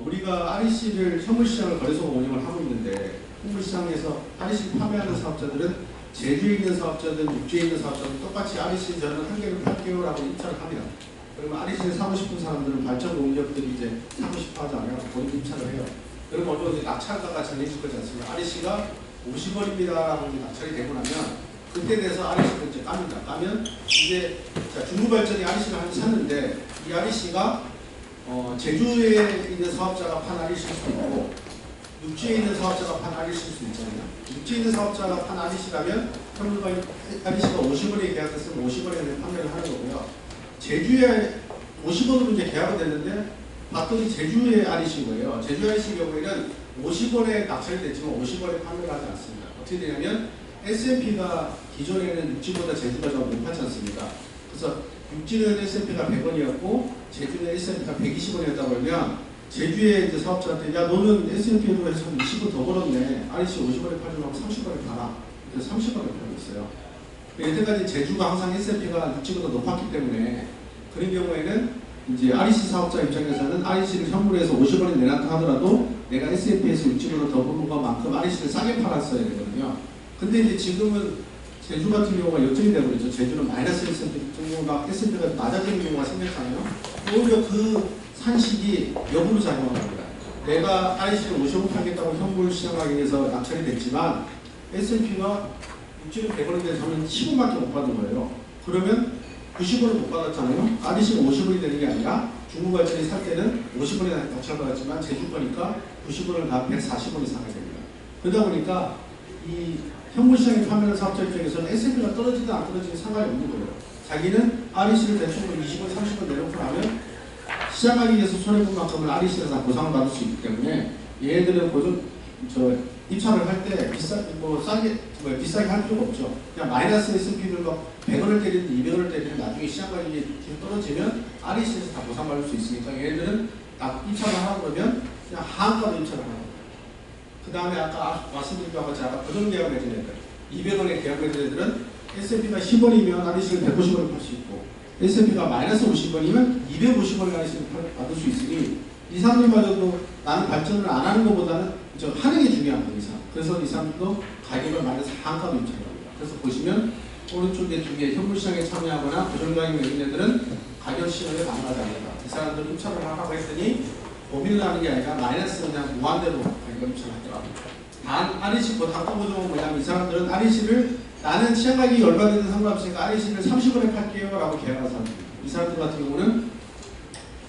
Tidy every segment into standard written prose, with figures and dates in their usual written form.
우리가 REC를 현물시장을 거래소가 운영을 하고 있는데 현물시장에서 REC를 판매하는 사업자들은 제주에 있는 사업자든 육지에 있는 사업자든 똑같이 REC 저는 한 개를 팔게요라고 입찰을 합니다. 그러면 REC를 사고 싶은 사람들은 발전 공기업들이 이제 사고 싶어 하지 않아요. 본인 입찰을 해요. 그러면 어느 정도 낙찰가가 정해질 거지 않습니까? REC가 50원입니다라고 낙찰이 되고 나면 그때 대해서 REC를 이제 깝니다. 까면 이제 중부발전이 REC를 하나 샀는데 이 REC가 제주에 있는 사업자가 판 REC일 수도 있고 육지에 있는 사업자가 판 REC일 수도 있잖아요. 육지에 있는 사업자가 판 REC라면 현물과 REC가 50원에 계약했으면 50원에 판매를 하는 거고요. 제주에 50원으로 이제 계약이 됐는데 봤더니 제주의 REC인 거예요. 제주 REC의 경우에는 50원에 낙찰이 됐지만 50원에 판매를 하지 않습니다. 어떻게 되냐면 S&P가 기존에는 육지보다 제주가 좀 높았지 않습니까? 그래서 육지는 S&P가 100원이었고 제주는 S&P가 120원이었다고 그러면 제주의 이제 사업자한테 야 너는 S&P로 해서 20원 더 벌었네. REC 50원에 팔지 말고 30원에 팔아. 그래서 30원에 팔고 있어요. 여태까지 제주가 항상 S&P가 육지보다 높았기 때문에 그런 경우에는 이제 REC 사업자 입장에서는 REC를 현물에서 50원에 내놨다 하더라도 내가 S&P에서 육지보다 더 버는 것만큼 REC를 싸게 팔았어야 되거든요. 근데 이제 지금은 제주 같은 경우가 역전이 되고 있죠. 제주는 마이너스 S&P가 낮아지는 경우가 생겼잖아요. 오히려 그 산식이 역으로 작용하는 겁니다. 내가 REC를 50원 팔겠다고 현물 시장 가격에서 낙찰이 됐지만 S&P가 육지는 100원인데 저는 10원밖에 못 받은 거예요. 그러면 90원을 못 받았잖아요. REC가 50원이 되는 게 아니라 중부발전이 살 때는 50원에 낙찰받았지만 제주 거니까 90원을 다 140원이 사게 됩니다. 그러다 보니까 이 현물시장에 판매하는 사업자 입장에서는 S&P가 떨어지든 안 떨어지든 상관이 없는 거예요. 자기는 REC를 대충 20원, 30원 내놓고 나면 시장 가격에서 손해본 만큼은 REC에서 다 보상을 받을 수 있기 때문에 얘네들은 입찰을 할 때 비싸게 할 필요가 없죠. 그냥 마이너스 S&P를 막 100원을 때리든 200원을 때리든 나중에 시장 가격이 계속 떨어지면 REC에서 다 보상받을 수 있으니까 얘네들은 딱 입찰을 하라고 그러면 그냥 하한가로 입찰을 하는 거예요. 그 다음에 아까 말씀드린 것 같이 아까 고정 계약을 해준 애들 200원에 계약을 해준 애들은 S&P가 10원이면 REC를 150원에 팔 수 있고 S&P가 마이너스 50원이면 250원에 REC를 받을 수 있으니 이 사람들마저도 나는 발전을 안 하는 것보다는 하는 게 중요한 거예요. 그래서 이 사람들도 가격을 마이너스 하한가로 입찰을 합니다. 그래서 보시면 오른쪽에 두 개 현물시장에 참여하거나 고정가격 매긴 애들은 가격 시장에 반응하지 않는다. 이 사람들 입찰을 하라고 했더니 고민을 하는 게 아니라 마이너스 그냥 무한대로 가격을 입찰을 하더라고요. 단 REC 단가 보정은 뭐냐면 이 사람들은 REC를 나는 시장 가격이 얼마든지 상관없으니까 REC를 30원에 팔게요 라고 계약한 사람들입니다. 이 사람들 같은 경우는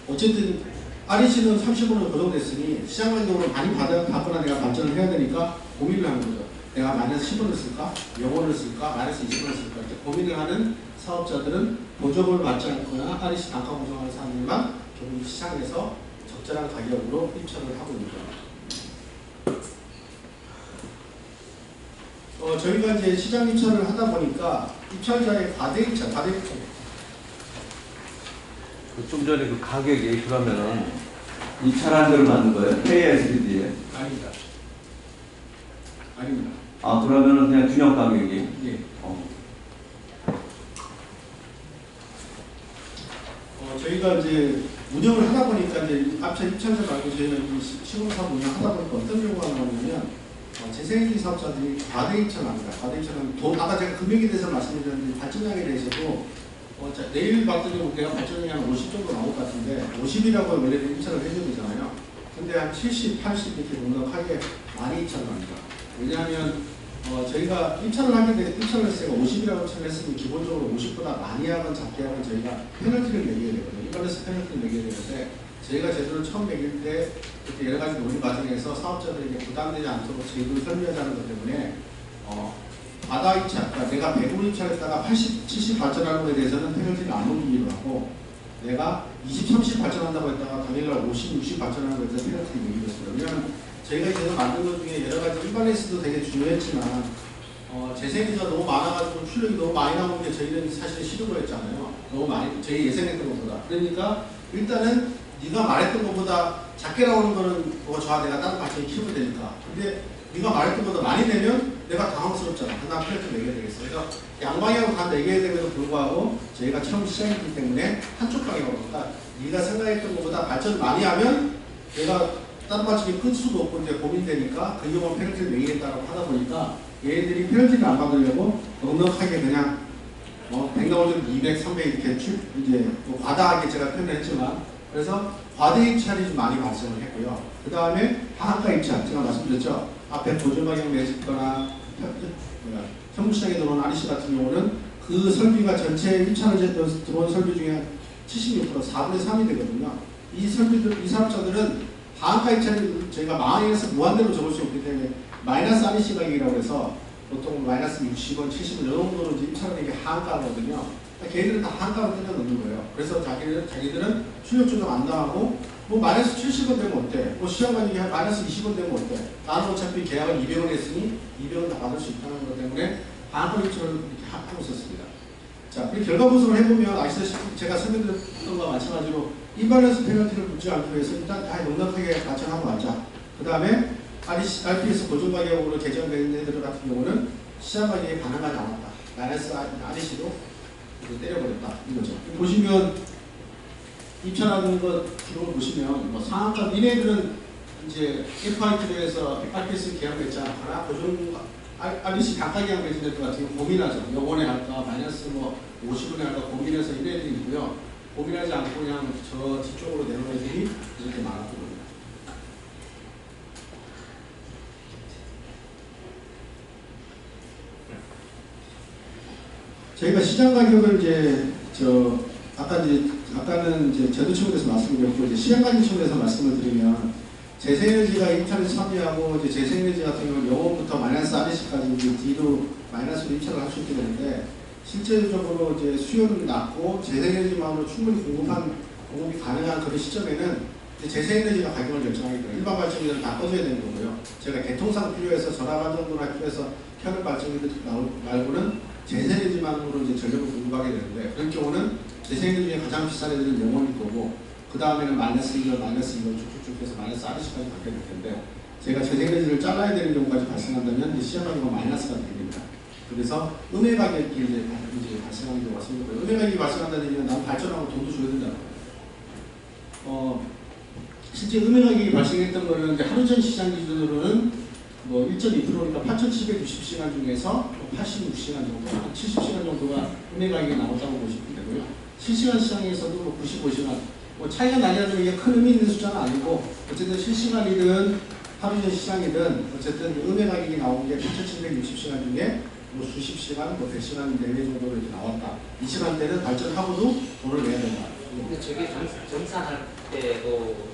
어쨌든 REC는 30원으로 고정됐으니 시장 가격으로 많이 받거나 내가 발전을 해야 되니까 고민을 하는 거죠. 내가 마이너스 10원을 쓸까? 0원을 쓸까? 마이너스 20원을 쓸까? 이렇게 고민을 하는 사업자들은 보조금을 받지 않거나 REC 단가 보정하는 사람들만 조금 시장에서 적절한 가격으로 입찰을 하고 있는 거예요. 저희가 이제 시장 입찰을 하다 보니까 입찰자의 과대 입찰. 좀 전에 그 가격이 그러면은 입찰한 대로 받는 거예요? KSD에? 아닙니다. 아 그러면은 그냥 균형 가격이? 예. 저희가 이제 운영을 하다 보니까 이제 앞차 입찰자 말고 저희는 시공사업 운영하다 보니까 어떤 경우가 나오냐면 재생에너지 사업자들이 과대 입찰합니다. 과대 입찰은 아까 제가 금액에 대해서 말씀드렸는데 발전량에 대해서도 내일 봤더니 내가 발전량이 한 50 정도 나올 것 같은데 50이라고 예를 들어 입찰을 해줘야 되잖아요. 근데 한 70, 80 이렇게 넉넉하게 많이 입찰을 합니다. 왜냐하면 저희가 입찰을 하게 되면 입찰을 했을 때 50이라고 입찰을 했으면 기본적으로 50보다 많이 하건 작게 하건 저희가 페널티를 매겨야 되거든요. 일반에서 페널티를 매겨야 되는데 저희가 제도를 처음 매길 때 그렇게 여러 가지 논의 과정에서 사업자들에게 부담되지 않도록 제도를 설명하자는 것 때문에 바다 입찰, 그러니까 내가 100원 입찰했다가 80, 70 발전하는 것에 대해서는 페널티를 안 올리기로 하고 내가 20, 30 발전한다고 했다가 당일날 50, 60 발전하는 것에 대해서 페널티를 매기로 했어요. 왜냐하면 저희가 이제는 만든 것 중에 여러 가지 일반에서도 되게 중요했지만 재생에서 너무 많아가지고 출력이 너무 많이 나오는 게 저희는 사실 싫은 거였잖아요. 너무 많이 저희 예상했던 것보다. 그러니까 일단은 네가 말했던 것보다 작게 나오는 거는 뭐 좋아 내가 다른 발전이 키우면 되니까. 근데 네가 말했던 것보다 많이 내면 내가 당황스럽잖아. 그다음 페널티 매겨야 되겠어. 그래서 양방향으로 다 매겨야 됨에도 불구하고 저희가 처음 시작했기 때문에 한쪽 방향으로. 그러니까 네가 생각했던 것보다 발전 많이 하면 내가 다른 발전기 끌 수도 없고 이제 고민되니까 그 경우 페널티를 매기겠다고 하다 보니까 얘들이 페널티를 안 받으려고 넉넉하게 그냥 100 나오면 200, 300 이렇게 이제 과다하게 제가 표현을 했지만 그래서 과대 입찰이 좀 많이 발생을 했고요. 그 다음에 하한가 입찰 제가 말씀드렸죠. 앞에 보조방향 내짓거나 현무시장에 들어온 REC 같은 경우는 그 설비가 전체 입찰을 들어온 설비 중에 76% 4분의 3이 되거든요. 이 사업자들은 하한가 입찰이 저희가 망하에서 무한대로 적을 수 없기 때문에 마이너스 REC 가격이라고 해서 보통 마이너스 60원, 70원 이 정도로 입찰하는 게 하한가거든요. 걔네들은 다 하한가로 뜯어 넣는 거예요. 그래서 자기들은 출력 조정 안 당하고 뭐 마이너스 70원 되면 어때? 뭐 시장 가격이 마이너스 20원 되면 어때? 나는 어차피 계약을 200원 했으니 200원 다 받을 수 있다는 것 때문에 하한가 입찰을 이렇게 하고 있었습니다. 자, 그리고 결과 분석을 해보면 아시다시피 제가 설명드렸던 것과 마찬가지로 인발런스 페널티를 묻지 않기 위해서 일단 다 넉넉하게 발전하고 가자. 그 다음에 RPS 보존 가격으로 개정된 애들 같은 경우는 시장 가격에 반응하지 않았다. 마이너스 REC도 때려버렸다. 이거죠. 보시면 입찰하는 것 기록을 보시면 뭐 상한가 니네들은 이제 FIT로에서 RPS 계약했잖아. 보존 REC 단가 계약 맺은 애들 같은 경우 고민하죠. 요번에 할까 마이너스 뭐 50원에 할까 고민해서 이런 애들이 있고요. 고민하지 않고 그냥 저 뒤쪽으로 내놓은 애들이 이렇게 많았거든요. 저희가 시장 가격을 아까는 이제 제도청에서 말씀드렸고 이제 시장 가격 측면에서 말씀을 드리면 재생에너지가 입찰에 참여하고 이제 재생에너지 같은 경우는 영업부터 마이너스 REC까지 이제 뒤로 마이너스로 입찰을 할 수 있게 되는데 실제적으로 이제 수요는 낮고 재생에너지만으로 충분히 공급이 가능한 그런 시점에는 재생에너지가 가격을 결정하기 때문에 일반 발전기들은 다 꺼져야 되는 거고요. 제가 개통상 필요해서 전화반 정도나 필요해서 켜는 발전기들 말고는 재생에너지만으로 이제 전력을 공급하게 되는데 그런 경우는 재생에너지 중에 가장 비싼 애들은 영원일 거고 그 다음에는 마이너스 1월, 마이너스 2월 쭉쭉쭉 해서 마이너스 REC까지 받게 될 텐데 제가 재생에너지를 잘라야 되는 경우까지 발생한다면 시장 가격은 마이너스가 됩니다. 그래서 음해 가격이 이제 발생하는 경우가 생기고요. 음해 가격이 발생한다는 얘기는 난 발전하고 돈도 줘야 된다는 거예요. 실제 음해 가격이 발생했던 거는 이제 하루 전 시장 기준으로는 뭐 1.2%니까 8,760시간 중에서 86시간 정도, 70시간 정도가 음해 가격이 나왔다고 보시면 되고요. 실시간 시장에서도 뭐 95시간, 뭐 차이가 나냐면 이게 큰 의미 있는 숫자는 아니고 어쨌든 실시간이든 하루 전 시장이든 어쨌든 음해 가격이 나온 게 8,760시간 중에 뭐 수십 시간, 뭐 100시간 내외 정도로 이렇게 나왔다. 이 시간대는 발전하고도 돈을 내야 된다. 근데 저게 정산할 때도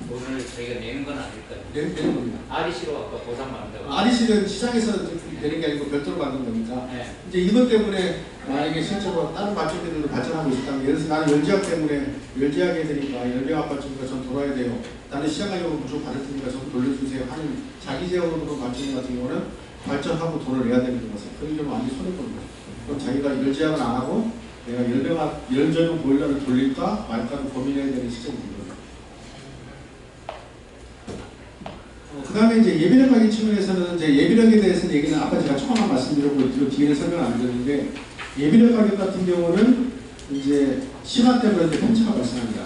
돈을 저희가 내는 건 아닐까요? 내는 겁니다. REC로 아까 보상받는다고. REC는 시장에서 내는 게 아니고 별도로 받는 거니까. 네. 이제 이것 때문에 만약에 실제로 다른 발전기들도 발전하고 있다면 예를 들어서 나는 열지학 때문에 열지학에 되니까 열병합 발전기가 전 돌아야 돼요. 나는 시장 가격을 무조건 받을 테니까 전 돌려주세요 하는 자기 제어로 발전기 같은 경우는 발전하고 돈을 내야 되는 거라서 그런 경우 완전히 손해거든요. 그럼 자기가 열지학을 안 하고 내가 열전용 보일러를 돌릴까 말까를 고민해야 되는 시점입니다. 그 다음에 이제 예비력 가격 측면에서는 이제 예비력에 대해서는 얘기는 아까 제가 처음 말씀드렸고 뒤에는 설명 안 드렸는데 예비력 가격 같은 경우는 이제 시간대로 이제 편차가 발생합니다.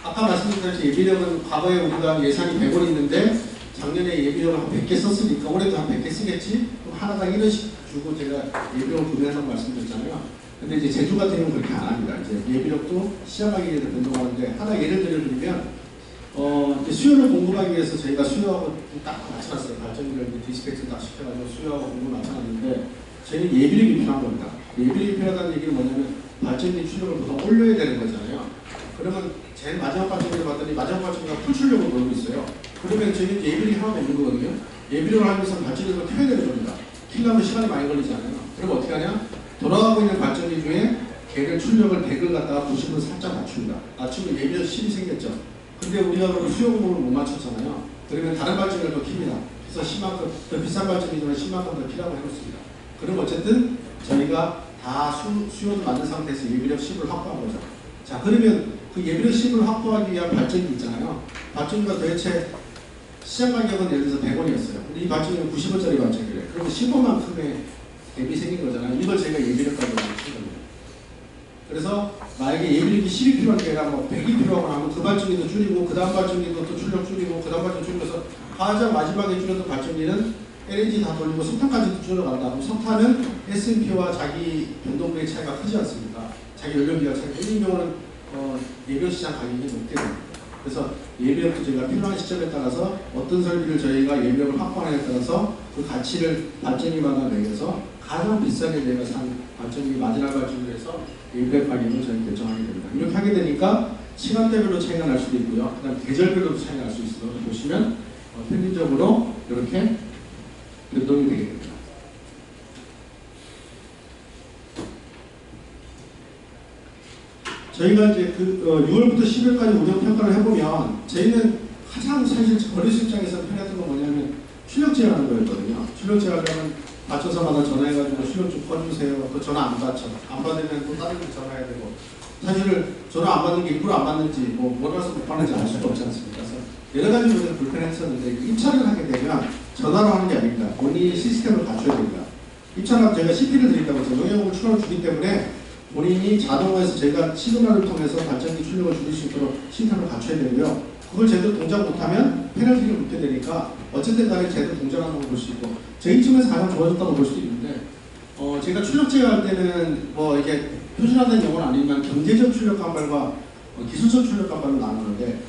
아까 말씀드렸듯이 예비력은 과거에 우리가 예산이 100원 있는데 작년에 예비력을 한 100개 썼으니까 올해도 한 100개 쓰겠지? 그럼 하나당 1원씩 주고 제가 예비력을 구매한다고 말씀드렸잖아요. 근데 이제 제주 같은 경우는 그렇게 안 합니다. 이제 예비력도 시장 가격에 변동하는데 하나 예를 들어드리면 이제 수요를 공급하기 위해서 저희가 수요하고 딱 맞춰놨어요. 발전기를 디스패치 딱 시켜가지고 수요하고 공급을 맞춰놨는데 저희는 예비력이 필요한 겁니다. 예비력이 필요하다는 얘기는 뭐냐면 발전기 출력을 보통 올려야 되는 거잖아요. 그러면 제일 마지막 발전기를 봤더니 마지막 발전기가 풀 출력을 돌고 있어요. 그러면 저희는 예비력이 하나도 없는 거거든요. 예비력을 하기 위해서는 발전기를 켜야 되는 겁니다. 켜려면 시간이 많이 걸리잖아요. 그럼 어떻게 하냐? 돌아가고 있는 발전기 중에 걔를 출력을 100을 갖다가 90으로 살짝 낮춥니다. 낮추면 예비력 10이 생겼죠. 근데 우리가 그럼 수요 공급을 못 맞췄잖아요. 그러면 다른 발전기를 더 킵니다. 그래서 10만큼 더 비싼 발전기지만 10만큼 더 키라고 해놓습니다. 그럼 어쨌든 저희가 다 수요를 만든 상태에서 예비력 10을 확보한 거죠. 자, 그러면 그 예비력 10을 확보하기 위한 발전기 있잖아요. 발전기가 도대체 시장 가격은 예를 들어서 100원이었어요. 근데 이 발전기는 90원짜리 발전기래. 그러면 15만큼의 갭이 생긴 거잖아요. 이걸 저희가 예비력 가격으로 친 겁니다. 그래서 만약에 예비력이 10이 필요한 게 아니라 뭐 100이 필요하거나 하면 그 발전기도 줄이고 그 다음 발전기도 또 줄이고 출력 줄이고 그 다음까지 줄여서 가장 마지막에 줄였던 발전기는 LNG 다 돌리고 석탄까지도 줄여간다. 그럼 석탄은 S&P와 자기 변동비의 차이가 크지 않습니까? 자기 연료비가 차이가 이런 경우는 예비역 시장 가격이 높게 됩니다. 그래서 예비역도 저희가 필요한 시점에 따라서 어떤 설비를 저희가 예비역을 확보하느냐에 따라서 그 가치를 발전기마다 매겨서 가장 비싸게 내가 산 발전기 마지막 발전기를 해서 예비역 가격을 저희 결정하게 됩니다. 이렇게 하게 되니까 시간대별로 차이가 날 수도 있고요. 그 다음 계절별로도 차이가 날 수 있어요. 보시면 평균적으로 이렇게 변동이 되게 됩니다. 저희가 이제 6월부터 10월까지 운영 평가를 해보면 저희는 가장 사실 거래소 입장에서 편했던 건 뭐냐면 출력 제어하는 거였거든요. 출력 제어하려면 맞춰서마다 전화해가지고 출력 좀 꺼주세요. 그 전화 안 받죠. 안 받으면 또 다른 데 전화해야 되고 사실은 전화 안 받는 게 일부러 안 받는지 뭐라서 못 받는지 알 수도 없지 않습니까? 그래서 여러 가지 부분이 불편했었는데 입찰을 하게 되면 전화로 하는 게 아닙니다. 본인이 시스템을 갖춰야 됩니다. 입찰하면 저희가 CP를 드린다고 해서 영역을 추가로 주기 때문에 본인이 자동화해서 저희가 시그널을 통해서 발전기 출력을 줄일 수 있도록 시스템을 갖춰야 되고요. 그걸 제대로 동작 못하면 페널티를 묻게 되니까 어쨌든 간에 제대로 동작하는 걸 볼 수 있고 저희 측에서 가장 좋아졌다고 볼 수도 있는데 제가 출력 제어할 때는 이게 표준화된 용어는 아니지만 경제적 출력 간발과 기술적 출력 간발로 나누는데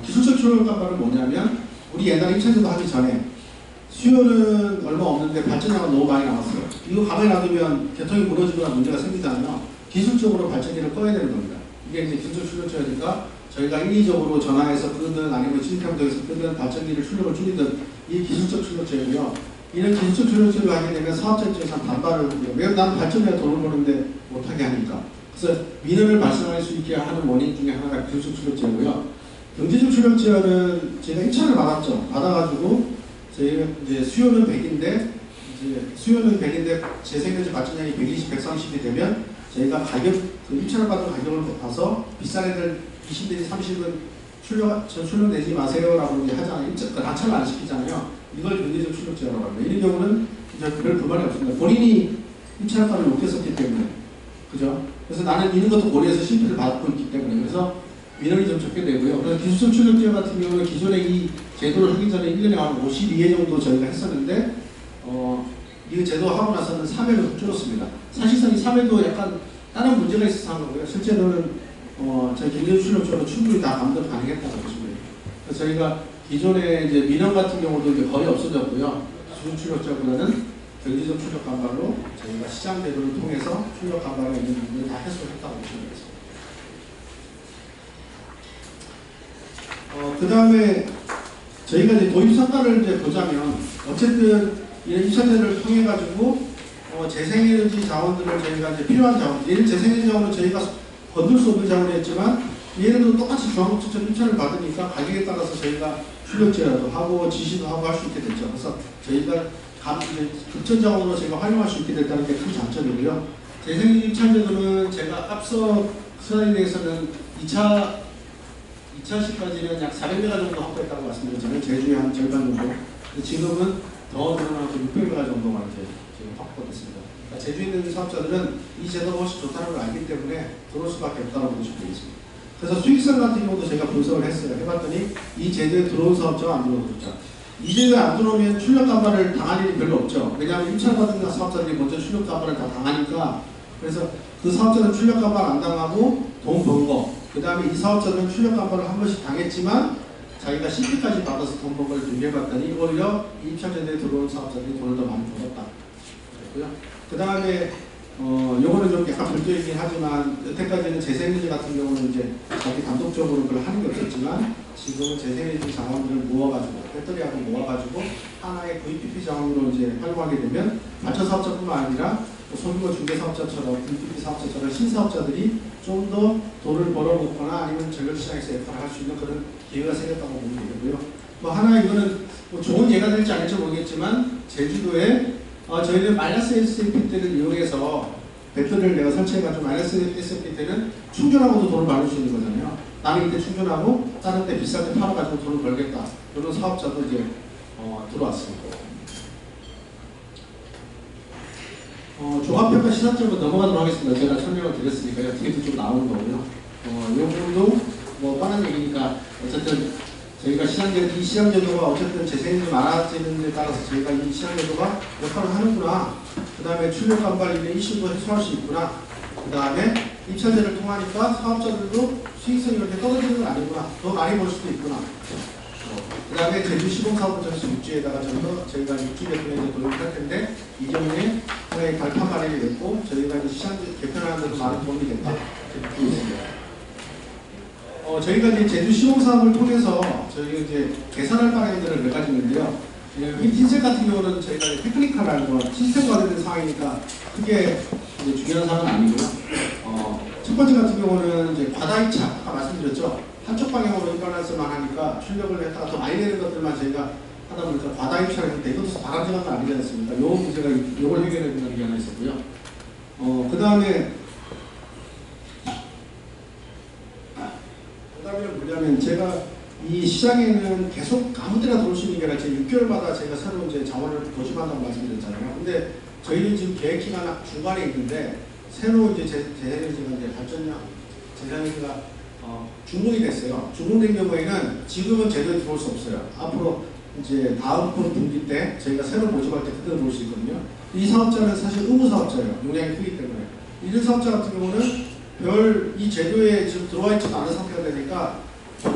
기술적 출력 간발은 뭐냐면 우리 옛날에 입찰제도 하기 전에 수요는 얼마 없는데 발전량은 너무 많이 나왔어요. 이거 가만히 놔두면 개통이 무너지거나 문제가 생기잖아요. 기술적으로 발전기를 꺼야 되는 겁니다. 이게 이제 기술적 출력제니까 저희가 인위적으로 전화해서 끄든 아니면 시스템에서 끄든 발전기를 출력을 줄이든 이 기술적 출력제고요. 이런 기술적 출력제를 하게 되면 사업자 입장에서 반발을 하고요. 왜 나는 발전기가 돈을 버는데 못하게 하니까. 그래서 민원을 발생할 수 있게 하는 원인 중에 하나가 기술적 출력제고요. 경제적 출력제는 제가 입찰을 받아가지고 저희가 이제 수요는 100인데 재생에너지 발전량이 120, 130이 되면 저희가 가격 입찰을 받은 가격을 봐서 비싼 애들 20 내지 30은 출력 내지 마세요라고 하잖아요. 낙찰을 안 시키잖아요. 이걸 경제적 출력제라고 합니다. 이런 경우는 별 불만이 없습니다. 본인이 입찰가를 높게 썼기 때문에 그죠? 그래서 나는 이런 것도 고려해서 실패를 받고 있기 때문에 그래서 민원이 좀 적게 되고요. 그래서 기술적 출력제 같은 경우는 기존에 이 제도를 하기 전에 1년에 한 52회 정도 저희가 했었는데 이 제도 하고 나서는 3회로 줄었습니다. 사실상 이 3회도 약간 다른 문제가 있어서 한 거고요. 실제로는 저희 경제적 출력제로 충분히 다 감당 가능했다고 보시면 돼요. 그래서 저희가 기존에 이제 민원 같은 경우도 이제 거의 없어졌고요. 기술 출력제보다는 경제적 출력 간발로 저희가 시장 제도를 통해서 출력 간발에 있는 부분을 다 해소했다고 보시면 되겠습니다. 그 다음에 저희가 이제 도입 성과를 이제 보자면 어쨌든 이런 입찰제를 통해 가지고 재생에너지 자원들을 저희가 이제 필요한 자원, 얘는 재생에너지 자원은 저희가 건들 수 없는 자원이었지만 얘네들도 똑같이 중앙국제적 입찰을 받으니까 가격에 따라서 저희가 출력제라도 하고 지시도 하고 할 수 있게 됐죠. 그래서 저희가 급전 자원으로 저희가 활용할 수 있게 됐다는 게 큰 장점이고요. 재생에너지 입찰제도는 제가 앞서 슬라이드에서는 2차시까지는 약 400메가 정도 확보했다고 말씀드렸잖아요. 제주의 한 절반 정도. 지금은 더 늘어나서 600메가 정도만 이제 지금 확보됐습니다. 그러니까 제주에 있는 사업자들은 이 제도가 훨씬 좋다는 걸 알기 때문에 들어올 수밖에 없다고 보시면 되겠습니다. 그래서 수익성 같은 경우도 제가 분석을 했어요. 해봤더니 이 제도에 들어온 사업자가 안 들어오는 거죠. 이 제도에 안 들어오면 출력 감발을 당할 일이 별로 없죠. 왜냐하면 입찰받은 사업자들이 먼저 출력 감발을 다 당하니까 그래서 그 사업자는 출력 감발 안 당하고 돈 번 거. 그 다음에 이 사업자는 출력 감발을 한 번씩 당했지만 자기가 CP까지 받아서 돈 번 걸 비교해봤더니 오히려 이 입찰제도에 들어온 사업자들이 돈을 더 많이 벌었다. 그 다음에 요거는 좀 약간 별도이긴 하지만 여태까지는 재생에너지 같은 경우는 이제 자기 단독적으로 그걸 하는 게 없었지만 지금은 재생에너지 자원들을 모아가지고 배터리하고 모아가지고 하나의 VPP 자원으로 이제 활용하게 되면 발전 사업자뿐만 아니라 소규모 중개사업자처럼 VPP 사업자처럼 신사업자들이 좀 더 돈을 벌어먹거나 아니면 전력시장에서 역할을 할 수 있는 그런 기회가 생겼다고 보면 되겠고요. 뭐 하나 이거는 뭐 좋은 예가 될지 아닐지 모르겠지만 제주도에 저희는 마이너스 SMP 때를 이용해서 배터리를 내가 설치해가지고 마이너스 SMP 때는 충전하고도 돈을 받을 수 있는 거잖아요. 나는 이때 충전하고 다른 데 비쌀 때 팔아가지고 돈을 벌겠다. 이런 사업자도 이제 들어왔습니다. 종합평가 시사점으로 넘어가도록 하겠습니다. 제가 설명을 드렸으니까요. 뒤에도 좀 나오는 거고요. 이 부분도 뭐 뻔한 얘기니까 어쨌든 저희가 이 시장제도가 어쨌든 재생이 많아지는 데 따라서 저희가 이 시장제도가 역할을 하는구나. 그 다음에 출력 간발인의 이슈도 해소할 수 있구나. 그 다음에 입찰제를 통하니까 사업자들도 수익성이 이렇게 떨어지는 건 아니구나. 더 많이 벌 수도 있구나. 그 다음에 제주 시공사업부에서 육지에다가 저희가 육지 개편에 도입을 할 텐데 이 경우에 하나의 발판 마련이 됐고 저희가 이제 시장 개편하는 데도 많은 도움이 됐다. 이렇게 있습니다. 저희가 이제 제주 시공사업을 통해서 저희가 이제 개선할 방향들을 몇 가지 있는데요. 이 흰색 같은 경우는 저희가 테크니컬한 거 시스템 관련된 상황이니까 크게 이제 중요한 사항은 아니고요. 첫 번째 같은 경우는 이제 과다 입찰, 아까 말씀드렸죠. 한쪽 방향으로 일반화해서만 하니까 출력을 했다가 더 많이 내는 것들만 저희가 하다 보니까 과다 입찰을 했는데 이것도 바람직한 건 아니지 않습니까? 요 문제가 요걸 해결해 주는 게 하나 있었고요. 그 다음에 뭐냐면 제가 이 시장에는 계속 아무데나 들어올 수 있는 게 아니라 6개월마다 제가 새로 이제 자원을 도집한다고 말씀드렸잖아요. 근데 저희는 지금 계획 기간 중간에 있는데 새로 이제 재생에너지가 이제 발전량 재생에너지가 준공이 됐어요. 준공된 경우에는 지금은 제대로 들어올 수 없어요. 앞으로 이제 다음 분기 때 저희가 새로 모집할 때 그때 들어올 수 있거든요. 이 사업자는 사실 의무 사업자예요. 용량이 크기 때문에. 이런 사업자 같은 경우는 이 제도에 지금 들어와 있지도 않은 상태가 되니까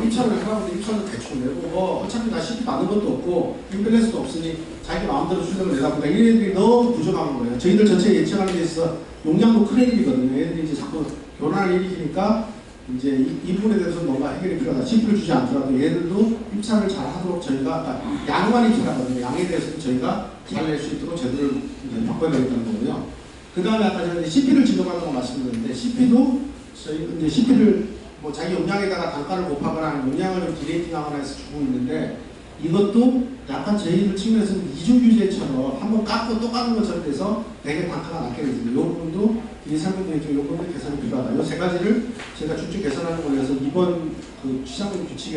입찰을 하라고 입찰을 대충 내고 어차피 다 CP 받는 것도 없고 임밸런스도 없으니 자기 마음대로 출력을 내다 보니까 얘네들이 너무 부족한 거예요. 저희들 전체 예측하는 데 있어서 용량도 큰 일이거든요. 얘네들이 이제 자꾸 교란을 일으키니까 이제 이 부분에 대해서 뭔가 해결이 필요하다. CP를 주지 않더라도 얘들도 입찰을 잘 하도록 저희가 양만 입찰하거든요. 양에 대해서는 저희가 잘 낼 수 있도록 제도를 이제 바꿔야 되겠다는 거고요. 그 다음에 아까 전에 CP를 지급한다고 말씀드렸는데 CP도 저희 이제 CP를 뭐 자기 용량에다가 단가를 곱하거나 용량을 좀 디레이팅하거나 해서 주고 있는데 이것도 약간 저희들 측면에서는 이중규제처럼 한번 깎고 또 깎는 것처럼 돼서 되게 단가가 낮게 되거든요. 이 부분도 이 설명드린 이 부분도 개선이 필요하다. 이 세 가지를 제가 쭉쭉 개선하는 걸로 해서 이번 그 시장금 규칙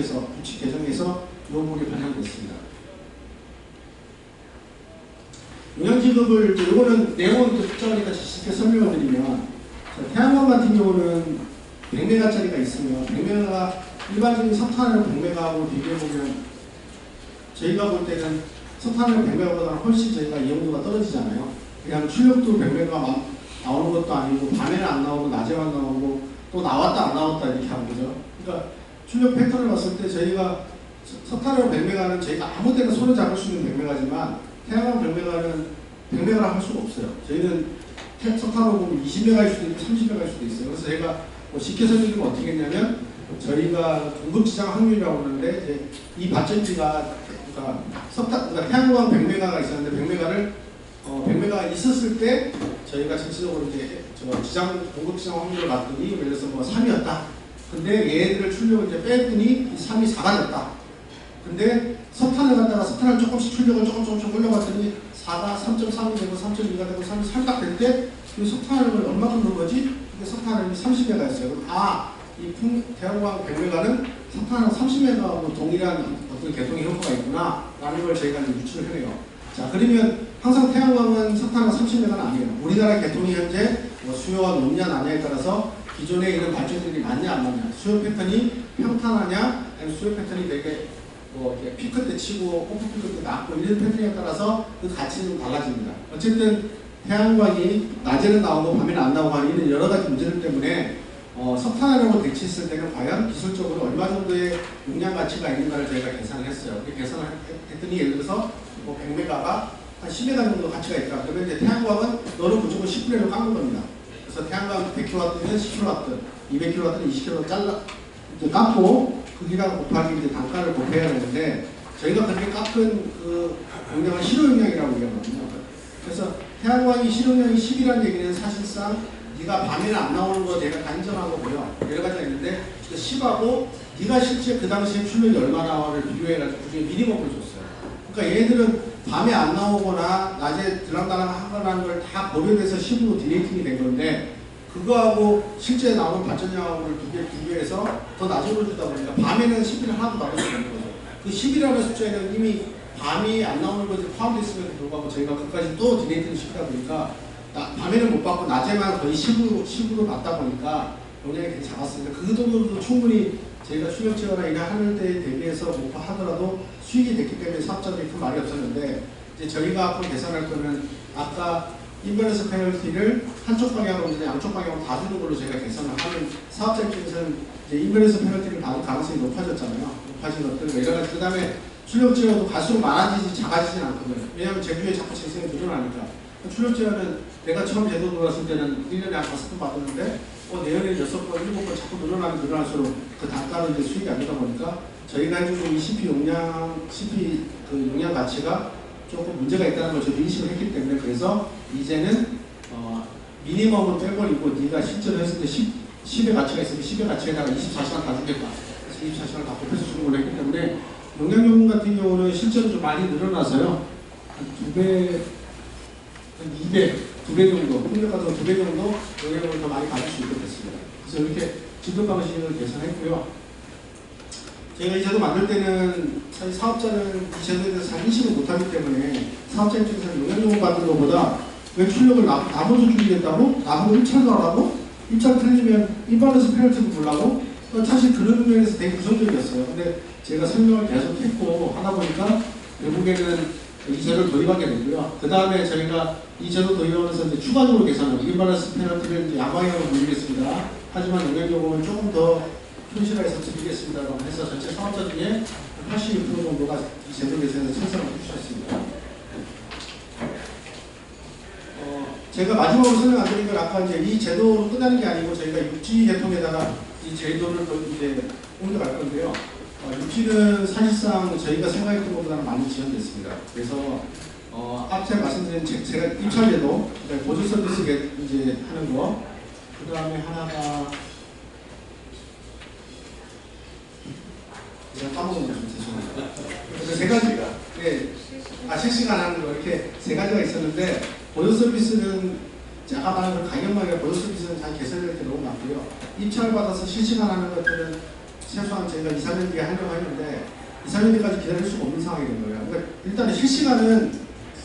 개정에서 이 부분이 반영됐습니다. 용량지급을 이거는 내용은 특정하니까 쉽게 설명을 드리면 태양광 같은 경우는 100메가짜리가 있으면 100메가가 일반적인 석탄을 100메가하고 비교해보면 저희가 볼 때는 석탄을 100메가보다 훨씬 저희가 이용도가 떨어지잖아요. 그냥 출력도 100메가 나오는 것도 아니고 밤에는 안 나오고 낮에만 나오고 또 나왔다 안 나왔다 이렇게 하는 거죠. 그러니까 출력 패턴을 봤을 때 저희가 석탄으로 100메가는 저희가 아무 때나 손을 잡을 수 있는 100메가지만 태양광 100메가는 100메가라 할 수가 없어요. 저희는 석탄으로 보면 20메가일 수도 있고 30메가일 수도 있어요. 그래서 저희가 뭐 쉽게 설명드리면 어떻게 했냐면 저희가 공급시장 확률이라고 하는데 이제 이 발전기가 그러니까 태양광 100메가가 있었는데 100메가가 있었을 때 저희가 전체적으로 이제 공급시장 확률을 봤더니 예를 들어서 뭐 3이었다. 근데 얘들을 출력을 이제 뺐더니 3이 4가 됐다. 근데 석탄을 갖다가 석탄을 조금씩 출력을 조금씩 올려봤더니 4가 3.3이 되고 3.2가 되고 3이 살짝 될 때 이 석탄을 얼마큼 넣은 거지? 석탄은 30메가였어요. 이 태양광 100메가는 석탄은 30메가하고 동일한 어떤 개통의 효과가 있구나 라는 걸 저희가 유추를 해내요. 자, 그러면 항상 태양광은 석탄은 30메가는 아니에요. 우리나라 개통이 현재 뭐 수요가 높냐 낮냐에 따라서 기존에 있는 발전들이 맞냐 안 맞냐, 수요 패턴이 평탄하냐 아니면 수요 패턴이 되게 뭐 피크 때 치고 오프 피크 때 낮고 이런 패턴에 따라서 그 가치는 달라집니다. 어쨌든 태양광이 낮에는 나오고 밤에는 안 나오고 하는 이런 여러 가지 문제들 때문에 석탄하고 대치했을 때는 과연 기술적으로 얼마 정도의 용량 가치가 있는가를 저희가 계산을 했어요. 계산을 했더니 예를 들어서 뭐 100메가가 한 10메가 정도 가치가 있다. 그러면 이제 태양광은 너는 무조건 10분의 1로 깎는 겁니다. 그래서 태양광 100kW면 10kW, 200kW는 20kW 잘라 이제 깎고 거기다가 곱하기 이제 단가를 곱해야 되는데 저희가 그렇게 깎은 그 용량은 실효용량이라고 얘기하거든요. 그래서 태양광이 실효용량이 10이라는 얘기는 사실상 네가 밤에는 안 나오는 거 내가 다 인정한 거고요. 여러 가지가 있는데 10하고 네가 실제 그 당시에 출력이 얼마나를 비교해가지고 그중에 미니멈을 줬어요. 그러니까 얘들은 밤에 안 나오거나 낮에 들락날락 하거나 걸 다 고려돼서 10으로 디레이팅이 된 건데 그거하고 실제 나오는 발전량하고를 비교해서 더 낮은 걸 주다 보니까 밤에는 10을 하나도 나올 수 없는 거죠. 그 10이라는 숫자에는 이미 밤이 안 나오는 것이 포함되어 있음에도 불구하고 저희가 그까지 또 디레이팅을 시키다 보니까 밤에는 못 받고 낮에만 거의 10으로 받다 보니까 용량이 되게 작았습니다. 그 정도도 충분히 저희가 출력 제어나 일을 하는 데 대비해서 목표하더라도 수익이 됐기 때문에 사업자들이 큰 말이 없었는데 이제 저희가 앞으로 계산할 거는 아까 인버런스 페널티를 한쪽 방향으로 이제 양쪽 방향으로 다 주는 걸로 저희가 계산을 하는 사업자 입장에서는 이제 인버런스 페널티를 받을 가능성이 높아졌잖아요. 높아진 것들 여러 가지. 그 다음에 출력 제어도 갈수록 많아지지 작아지진 않거든요. 왜냐하면 제주에 자꾸 재생이 늘어나니까. 출력 제어는 내가 처음 제도 들어왔을 때는 1년에 한 5번 받았는데 내년에 6번, 7번 자꾸 늘어나면 늘어날수록 그 단가로 이제 수익이 안 되다 보니까 저희가 해주는 이 CP 용량, CP 그 용량 가치가 조금 문제가 있다는 걸 저도 인식을 했기 때문에 그래서 이제는 미니멈은 빼버리고 네가 실제로 했을 때 10의 가치가 있으면 10의 가치에다가 24시간 다 주겠다. 그래서 24시간 다 곱해서 주는 걸로 했기 때문에 용량 요금 같은 경우는 실제로 좀 많이 늘어나서요. 한 2배, 2배 정도, 풍력 같은 2배 정도 용량을 더 많이 받을 수 있게 됐습니다. 그래서 이렇게 진도 방식을 개선했고요. 저희가 이 제도 만들 때는 사실 사업자는 이 제도에 대해서 잘 인식을 못하기 때문에 사업자 입장에서는 용량요금 받는 것보다 왜 출력을 나눠서 주겠다고? 나보고 1차도 하라고? 1차 틀리면 인바런스 페널티도 주려고? 사실 그런 면에서 되게 부정적이었어요. 근데 제가 설명을 계속 했고 하다 보니까 결국에는 이 제도를 도입하게 되고요. 그 다음에 저희가 이 제도 도입하면서 이제 추가적으로 계산을 인바런스 페널티를 이제 양방향으로 돌리겠습니다. 하지만 용량요금은 조금 더 현실화해서 드리겠습니다라고 해서 전체 사업자 중에 82% 정도가 이 제도 개선에 찬성을 해주셨습니다. 제가 마지막으로 설명 안 드린 건 아까 이제 이 제도로 끝나는 게 아니고 저희가 육지 계통에다가 이 제도를 이제 옮겨갈 건데요. 육지는 사실상 저희가 생각했던 것보다는 많이 지연됐습니다. 그래서 앞서 말씀드린 제가 입찰제도, 보조 서비스 이제 하는 거, 그 다음에 하나가 제가 까먹은 거좀 죄송합니다. 그래서 세 가지가, 실시간 하는 거 이렇게 세 가지가 있었는데 보조 서비스는 아까 말한 그 가격만 아니라 보조 서비스는 잘 개선될 게 너무 많고요. 입찰을 받아서 실시간 하는 것들은 최소한 저희가 2, 3년 뒤에 하려고 했는데 2, 3년 뒤까지 기다릴 수가 없는 상황이 된 거예요. 그러니까 일단은 실시간은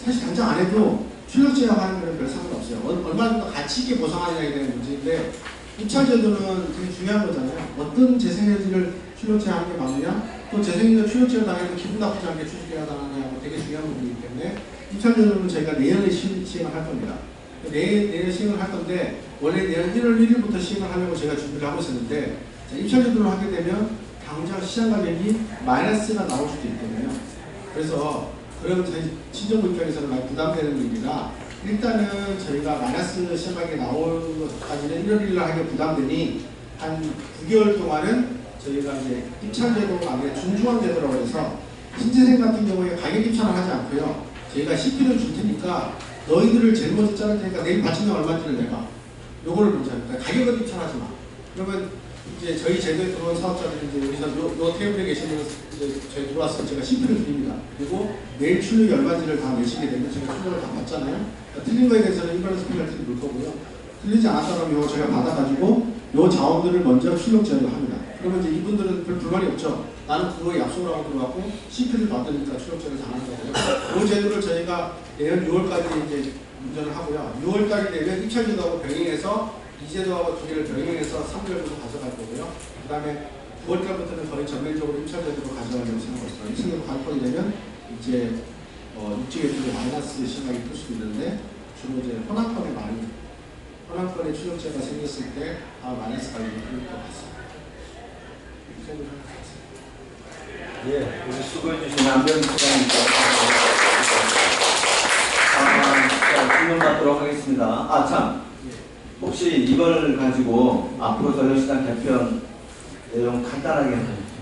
사실 당장 안 해도 출력 제어하는 거는 별 상관없어요. 얼마나 좀 더 가치 있게 보상하느냐에 대한 문제인데 입찰 제도는 되게 중요한 거잖아요. 어떤 재생에너지를 출력 제어하는 게 맞느냐, 또 재생에너지 출력 제어 당해도 기분 나쁘지 않게 출력해야 하느냐 되게 중요한 부분이기 때문에 입찰 제도는 저희가 내년에 시행을 할 겁니다. 내년 시행을 할 건데 원래 내년 1월 1일부터 시행을 하려고 제가 준비를 하고 있었는데 입찰 제도를 하게 되면 당장 시장 가격이 마이너스가 나올 수도 있거든요. 그래서 그러면 저희 친정부 입장에서는 많이 부담되는 일이라 일단은 저희가 마이너스 시장 가격이 나올 것까지는 1월 1일 하기가 부담되니 한 9개월 동안은 저희가 이제 입찰 제도가 아니라 중중앙 제도라고 해서 신재생 같은 경우에 가격 입찰을 하지 않고요. 저희가 CP를 줄 테니까 너희들을 제일 먼저 자를 테니까 내일 받치면 얼마인지를 내가 요거를 먼저 합니다. 가격은 입찰하지 마. 그러면 이제 저희 제도에 들어온 사업자들이 이제 여기서 요 테이블에 계시는 이제 저희 들어왔으면 제가 CP를 드립니다. 그리고 내일 출력이 얼마인지를 다 내시게 되면 제가 출력을 다 받잖아요. 그러니까 틀린 거에 대해서는 인버런스 페널티를 물 거고요. 틀리지 않았다면 요거 제가 받아가지고 요 자원들을 먼저 출력 제어를 합니다. 그러면 이제 이분들은 별 불만이 없죠. 나는 그거에 약속을 하고 들어갔고 CP를 받으니까 출력 제어를 잘하는 거고요. 요 제도를 저희가 내년 6월까지 이제 운전을 하고요. 6월달이 되면 입찰 제도하고 병행해서 이 제도하고 두 개를 병행해서 3개월부터 가져갈 거고요. 그 다음에 9월달부터는 거의 전면적으로 입찰 제도로 가져가려고 생각하고 있습니다. 이 제도로 가입하게 되면 이제 육지계통에 마이너스 시각이 클 수도 있는데 주로 이제 혼합권에 출력제가 생겼을 때 마이너스 가격이 클 것 같습니다. 이 정도 예, 우리 수고해주신 안병희 소장님께 질문 받도록 하겠습니다. 참. 혹시 이걸 가지고 앞으로 전력시장 개편 내용 간단하게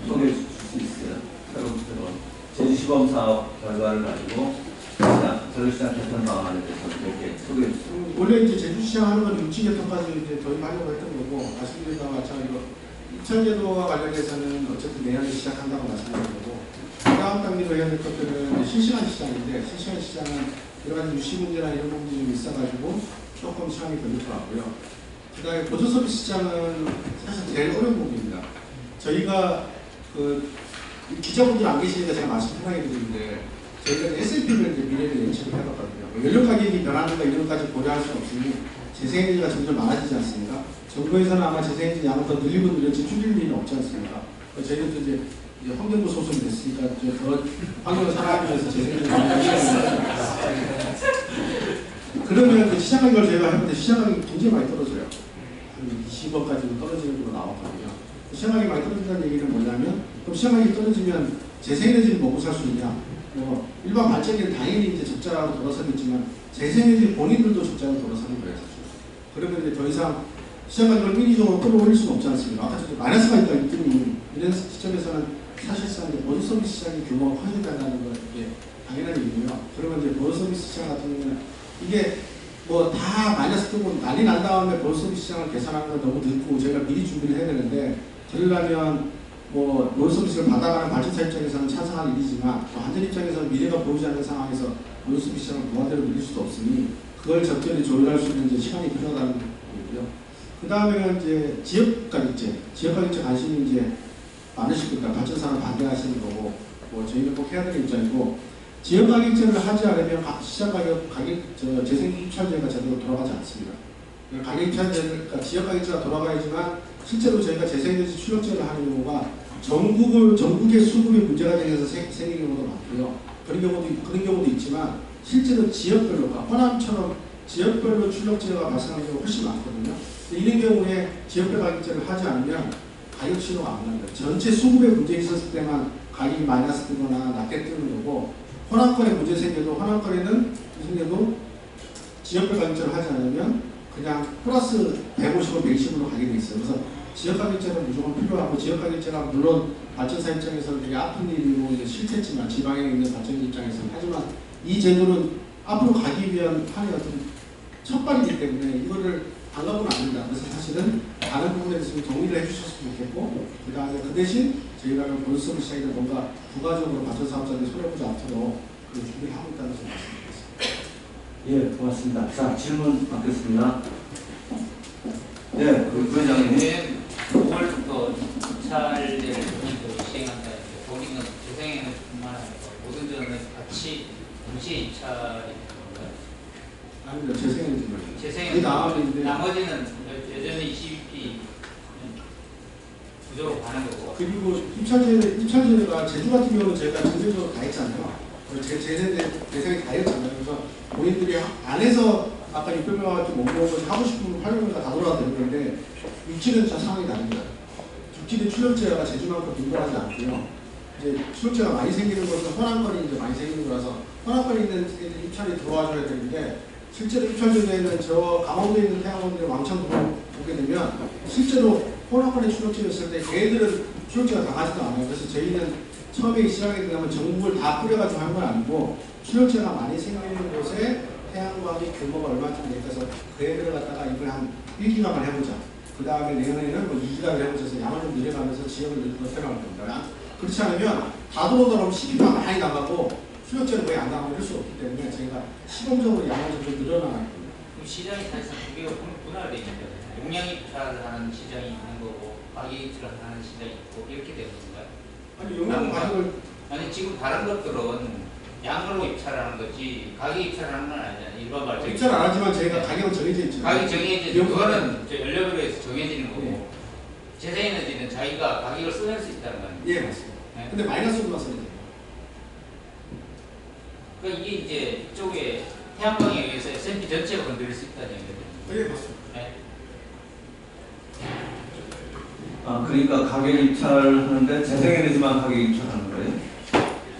소개해 주실 수 있어요? 새로운 제주시범 사업 결과를 가지고 전력시장 개편 방안에 대해서 이렇게 소개해 주세요. 원래 이제 제주시장 하는 건 육지개통까지 이제 도입하려고 했던 거고, 아시는 바와 마찬가지로 입찰제도와 관련해서는 어쨌든 내년에 시작한다고 말씀드린 거고, 그 다음 단계로 해야 될 것들은 실시간 시장인데, 실시간 시장은 여러 가지 유시 문제나 이런 부분들이 좀 있어가지고 조금 시간이 걸릴 것 같고요. 그 다음에 보조 서비스 시장은 사실 제일 어려운 부분입니다. 저희가 기자분들 안 계시니까 제가 말씀 편하게 드리는데, 저희가 SLP를 이제 미래를 예측을 해봤거든요. 연료 가격이 변하는가 이런 것까지 고려할 수 없으니 재생에너지가 점점 많아지지 않습니까? 정부에서는 아마 재생에너지 양을 더 늘리고 늘릴지 줄일 일은 없지 않습니까? 저희는 또 이제 환경부 소속이 됐으니까 그런 환경을 살아가기 위해서 재생에너지 그러면 그 시장 가격을 저희가 했는데 시장 가격이 굉장히 많이 떨어져요. 한 20억까지도 떨어지는 걸로 나왔거든요. 시장 가격이 많이 떨어진다는 얘기는 뭐냐면 그럼 시장 가격이 떨어지면 재생에너지를 먹고 살 수 있냐? 뭐 일반 발전기는 당연히 이제 적자로 돌아서겠지만 재생에너지 본인들도 적자로 돌아서는 거예요. 그러면 이제 더 이상 시장 가격을 인위적으로 끌어올릴 수는 없지 않습니까? 아까 저도 마이너스가 있다 했더니 이런 시점에서는 사실상 이제 보조 서비스 시장의 규모가 커진다는 건 이게 당연한 얘기고요. 그러면 이제 보조 서비스 시장 같은 경우는 이게 뭐 다 마이너스 뜨고 난리 난 다음에 보조 서비스 시장을 계산하는 건 너무 늦고 저희가 미리 준비를 해야 되는데 그러려면 뭐 보조 서비스를 받아가는 발전사 입장에서는 찬성할 일이지만 또 한전 입장에서는 미래가 보이지 않는 상황에서 보조 서비스 시장을 무한대로 밀릴 수도 없으니 그걸 적절히 조율할 수 있는 이제 시간이 필요하다는 거고요. 그 다음에는 이제 지역가격제 관심이 이제 많으실 겁니다. 발전사는 반대하시는 거고, 뭐 저희는 꼭 해야 되는 입장이고, 지역가격제를 하지 않으면 시장가격, 재생 입찰제가 제대로 돌아가지 않습니다. 가격 입찰제가 지역가격제가 돌아가야지만 실제로 저희가 재생에너지 출력제를 하는 경우가 전국의 수급이 문제가 되면서 생기는 경우도 많고요. 그런 경우도 있지만 실제로 지역별로, 호남처럼 지역별로 출력제가 발생하는 경우가 훨씬 많거든요. 이런 경우에 지역별 가격제를 하지 않으면 가격 신호가 안 납니다. 전체 수급에 문제 있었을 때만 가격이 마이너스 뜨거나 낮게 뜨는 거고 호남권에 문제 생겨도 지역별 가격제를 하지 않으면 그냥 플러스 150원, 120으로 가게 돼 있어요. 그래서 지역 가격제는 무조건 필요하고 지역 가격제가 물론 발전사 입장에서는 되게 아픈 일이고 이제 싫겠지만 지방에 있는 발전기 입장에서는 하지만 이 제도는 앞으로 가기 위한 하나의 어떤 첫발이기 때문에 이거를 안 가면 안 됩니다. 그래서 사실은 다른 부분에 대해서 정리를 해주셨으면 좋겠고 그 다음에 그 대신 저희가 보조 서비스 시장에 뭔가 부가적으로 발전사업자들이 손해보지 않도록 그런 준비를 하고 있다는 점을 말씀드리겠습니다. 예, 고맙습니다. 자, 질문 받겠습니다. 네, 부회장님. 5월부터 입찰제를 시행한다. 거기는 재생에너지뿐만 아니라 모든 전은 같이 동시에 입찰이 아닙니다. 재생에너지만. 재생에너지. 나머지는 여전히 22P 구조로 가는 거고. 그리고 입찰제가 제주 같은 경우는 저희가 전체적으로 다 했잖아요. 재생이 다 했잖아요. 그래서 본인들이 안에서 아까 600명밖에 못 먹어서 하고 싶은 활용을 다 돌아다니는 건데 육지는 저 상황이 다릅니다. 육지는 출력제가 제주만큼 빈번하지 않고요. 이제 출력제가 많이 생기는 것은 호남권이 이제 많이 생기는 거라서 호남권에 있는 입찰이 들어와줘야 되는데 실제로 입찰제에는 저 강원도에 있는 태양원들이 왕창 보게 되면 실제로 호남권에 출력제였을 때 걔들은 출력제가 당하지도 않아요. 그래서 저희는 처음에 시작하게 되면 전국을 다 뿌려가지고 한 건 아니고 출력제가 많이 생기는 곳에 태양광의 규모가 얼마쯤 될까서 그 애들을 갖다가 이걸 한 1기가만 해보자. 그 다음에 내년에는 뭐 2기가를 해보셔서 양을 좀 늘려가면서 지역을 넓혀나갈 겁니다. 그렇지 않으면 다 들어오다 보면 시기가 많이 나가고 출력제는 거의 안 나가고 이럴 수 없기 때문에 저희가 시범적으로 양을 좀 늘어나갈 겁니다. 그럼 시장이 사실상 두 개가 분할되어 있는 거예요. 용량 입찰을 하는 시장이 있는 거고 가격 입찰을 하는 시장이 있고 이렇게 되는 건가요? 아니 용량 가격을 아니 지금 다른 것들은 양으로 입찰하는 거지 가격 입찰하는 건 아니잖아요. 일반 발전 입찰 안 하지만 저희가 가격은 정해져 있죠. 가격이 정해지는 그거는 연료비로에서 정해지는 거고 네. 재생에너지는 자기가 가격을 써낼 수 있다는 거 아니에요? 예 맞습니다. 네. 근데 마이너스로만 써야 돼요. 그러니까 이게 이제 이쪽에 태양광에 의해서 S&P 전체가 건드릴 수 있다는 얘기거든요. 예 맞습니다. 네. 아, 그러니까 가격 입찰하는데 재생에너지만 가격 입찰하는 거예요?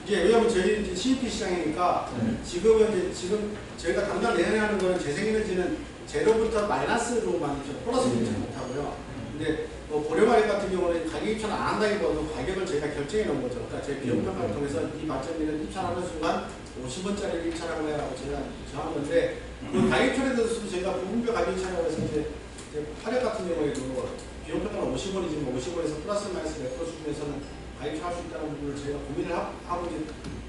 예, 왜냐하면 저희 이제 CEP 시장이니까 지금 저희가 당장 내년에 하는 거는 재생에너지는 제로부터 마이너스로만 플러스 입찰 못하고요. 근데 뭐 고려마을 같은 경우는 가격 입찰을 안 한다기보다도 가격을 저희가 결정해 놓은 거죠. 그러니까 저희 비용평가를 통해서 이 발전기는 입찰하는 순간 50원짜리 입찰하고 해라고 제가 정한 건데 그 가격 입찰에 대해서도 저희가 부분별 가격 입찰이라고 해서 이제 화력 같은 경우에도 비용평가는 50원이지만 50원에서 플러스 마이너스 몇 프로 수준에서는 가입할 수 있다는 부분을 저희가 고민을 하고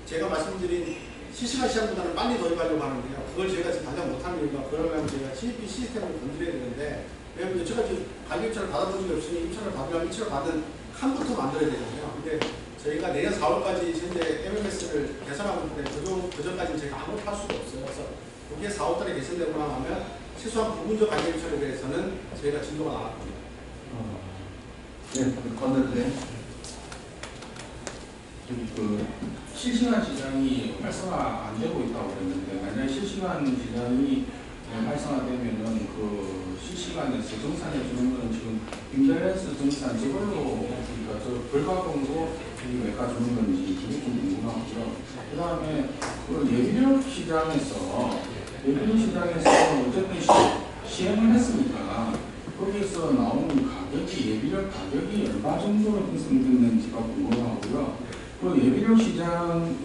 제가 말씀드린 실시간 시장보다는 빨리 도입하려고 하는데요. 그걸 저희가 지금 당장 못하는 이유가 그러려면 저희가 CEP 시스템을 건드려야 되는데 왜냐하면 여태까지 가격 입찰을 받아본 적이 없으니 입찰을 받으려면 입찰을 받은 칸부터 만들어야 되잖아요. 근데 저희가 내년 4월까지 현재 MMS를 개선하고 있는데 그 전까지는 저희가 아무것도 할 수가 없어요. 그래서 그게 4월 달에 개선되고 나면 최소한 부분적 가격 입찰에 대해서는 저희가 진도가 나왔습니다. 네, 건너드려. 그 실시간 시장이 활성화 안 되고 있다고 그랬는데 만약 실시간 시장이 활성화되면은 그 실시간에서 정산해 주는 건 지금 임밸런스 정산 저걸로 그러니까 저 불가공으로 외과 주는 건지 그게 좀 궁금하고요. 그 다음에 그 예비력 시장에서 어쨌든 시행을 했으니까 거기서 나오는 가격이 예비력 가격이 얼마 정도로 형성됐는지가 궁금하고요. 그 예비력 시장을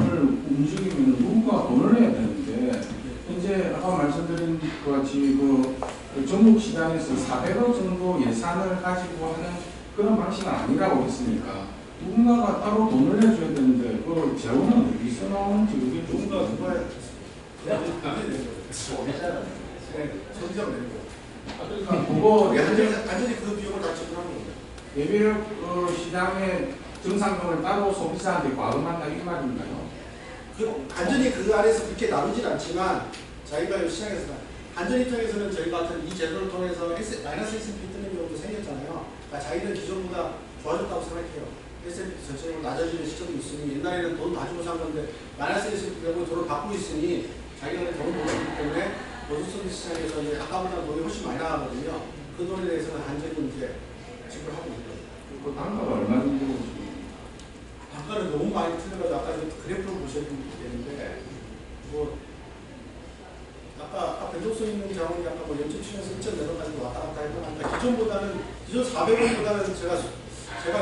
움직이면 누가 돈을 내야 되는데 현재 아까 말씀드린 것 같이 그 전국 시장에서 400억 정도 예산을 가지고 하는 그런 방식은 아니라고 했으니까 누군가가 따로 돈을 내줘야 되는데 그 재원은 어디서 나오는지 그게 좀 선정 내는 거. 그러니까 그거 완전히 그 비용을 다 지불하는 겁니다. 예비력 시장의 정상금을 따로 소비자한테 과금한다 이 말인가요? 완전히 그 안에서 그렇게 나누진 않지만 저희가 이 시장에서 안전 입장에서는 저희 같은 이 제도를 통해서 마이너스 S&P 뜨는 경우도 생겼잖아요. 그러니까 자기는 기존보다 좋아졌다고 생각해요. S&P 전체적으로 낮아지는 시점도 있으니 옛날에는 돈 가지고 산 건데 마이너스 S&P 되고 돈을 받고 있으니 자기가 돈을 못 받기 때문에 노숙서비스 시장에서 이제 아까보다 돈이 훨씬 많이 나가거든요. 그 돈에 대해서는 한제금 이제 지불하고 있는 거예요. 그 단가가 얼마 정도? 단가는 너무 많이 틀려가지고 아까 그래프를 보셔야 되는데 뭐 아까 변동성 있는 자원이 아까 뭐 0.7에서 1.0까지 왔다 갔다 했던 기존보다는 기존 400원보다는 제가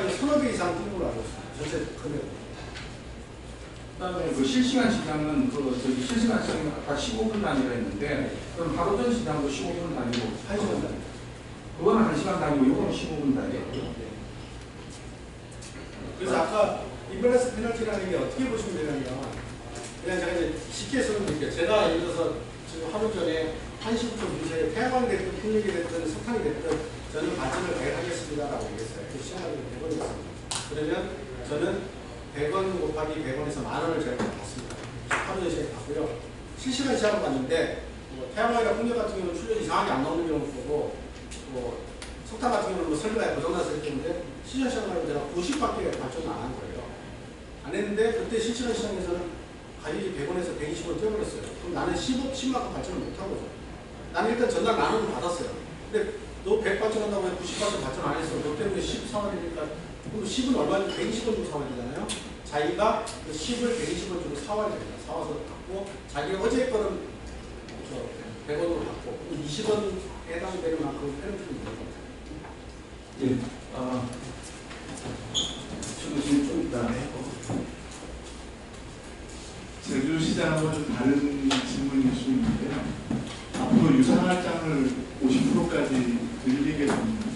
이제 1,500 이상 뛴 걸로 알고 있습니다. 전체 금액. 그다음에 그 실시간 시장은 실시간 시장이 아까 15분 단위라 했는데 그럼 하루 전 시장도 15분 단위고 1시간 단위. 그거는 1시간 단위고 이거는 15분 단위예요. 그래서 아까 임밸런스 페널티라는 게 어떻게 보시면 되냐면 그냥 제가 이제 쉽게 설명드릴게요. 제가 예를 들어서 지금 하루 전에 1시부터 2시에 태양광이 됐든 풍력이 됐든 석탄이 됐든 저는 반전을 매하겠습니다라고 얘기했어요. 그 시간을 100원이었습니다. 그러면 저는 100원 곱하기 100원에서 10,000원을 제가 받습니다. 하루 전에 받고요. 실시간 시장을 봤는데 뭐 태양광이나 풍력 같은 경우는 출력 이상하게 안 나오는 경우도 보고 뭐 석탄 같은 경우는 뭐 설비가 고장나서 했기 때문에 실시간 시장 말고 제가 90밖에 발전을 안 한 거예요. 안 했는데 그때 실시간 시장에서는 가격이 100원에서 120원 뛰어버렸어요. 그럼 나는 10만큼 발전을 못한 거죠. 나는 일단 전날 10,000원을 받았어요. 근데 너 100 발전한다고 해서 90 발전 안 했어. 너 때문에 10 사와야 되니까 그럼 10은 얼마인지 120원 주고 사와야 되잖아요. 자기가 그 10을 120원 주고 사와야 됩니다. 사와서 받고 자기가 어제 거는 100원으로 받고 20원에 해당되는 만큼 페널티를 내는 겁니다. 예. 저도 지금 좀 있다. 제주시장하고 좀 다른 질문일 수 있는데요. 앞으로 유상할장을 50%까지 늘리게 됩니다.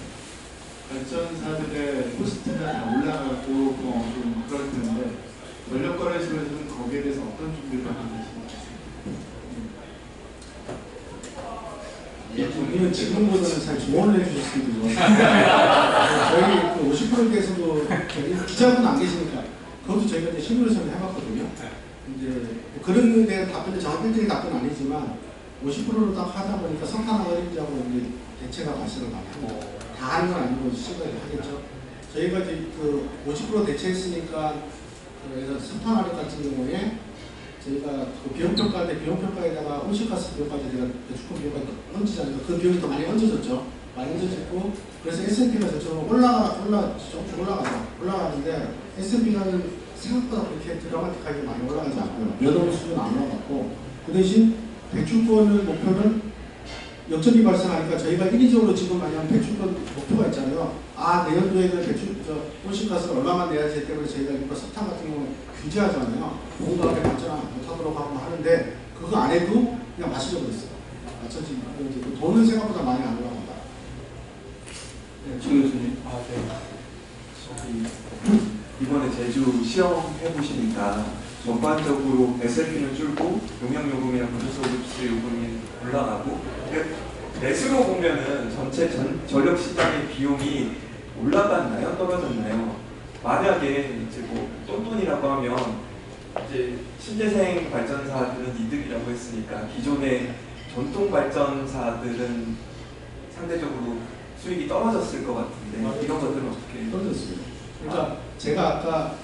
발전사들의 코스트가 다 올라가고 좀 그럴 텐데 전력거래소에서는 거기에 대해서 어떤 준비를 하고 계신가요? 본인은 지금보다는 잘 조언을 해주셨으면 좋았어요. 저희 그 50%에 대해서도 기자분 안 계시니까 그것도 저희가 이제 시뮬레이션을 해봤거든요. 이제 뭐 그런 데 답변이 정확히 일정이 답변은 아니지만 50%로 딱 하다 보니까 석탄하고 LNG하고 이제 대체가 발생을 많이 합니다. 다 하는 건 아니고 시도를 하겠죠. 저희가 이제 그 50% 대체했으니까 그래서 석탄화력 같은 경우에 저희가 그 비용평가할 때 비용평가에다가 온실가스 비용까지 제가 배출권 비용까지 얹지잖아요. 그 비용이 더 많이 얹어졌죠. 많이 얹어졌고 그래서 S&P가 저처럼 조금씩 올라가는데 S&P는 생각보다 그렇게 드라마틱하게 많이 올라가지 않고요. 몇 원 수준 안 올라갔고 그 대신 배출권을 목표는 역전이 발생하니까 저희가 인위적으로 지금 만약 배출권 목표가 있잖아요. 내년도에는 온실가스를 얼마만 내야지 때문에 저희가 일부 석탄 같은 경우는 규제하잖아요. 공급하게 발전 못하도록 하고 하는데 그거 안 해도 그냥 마시려고 했어요. 맞춰지니까 돈은 생각보다 많이 안 올라간다. 네, 정 교수님. 이번에 제주 시험해 보시니까 전반적으로 SLP는 줄고 용역요금이랑 건설서비스 요금이 올라가고 매수로 보면은 전체 전력 시장의 비용이 올라갔나요? 떨어졌나요? 만약에 이제 뭐 똔똔이라고 하면 이제 신재생 발전사들은 이득이라고 했으니까 기존의 전통 발전사들은 상대적으로 수익이 떨어졌을 것 같은데 이런 것들은 어떻게? 떨어졌어요. 그러니까 제가 아까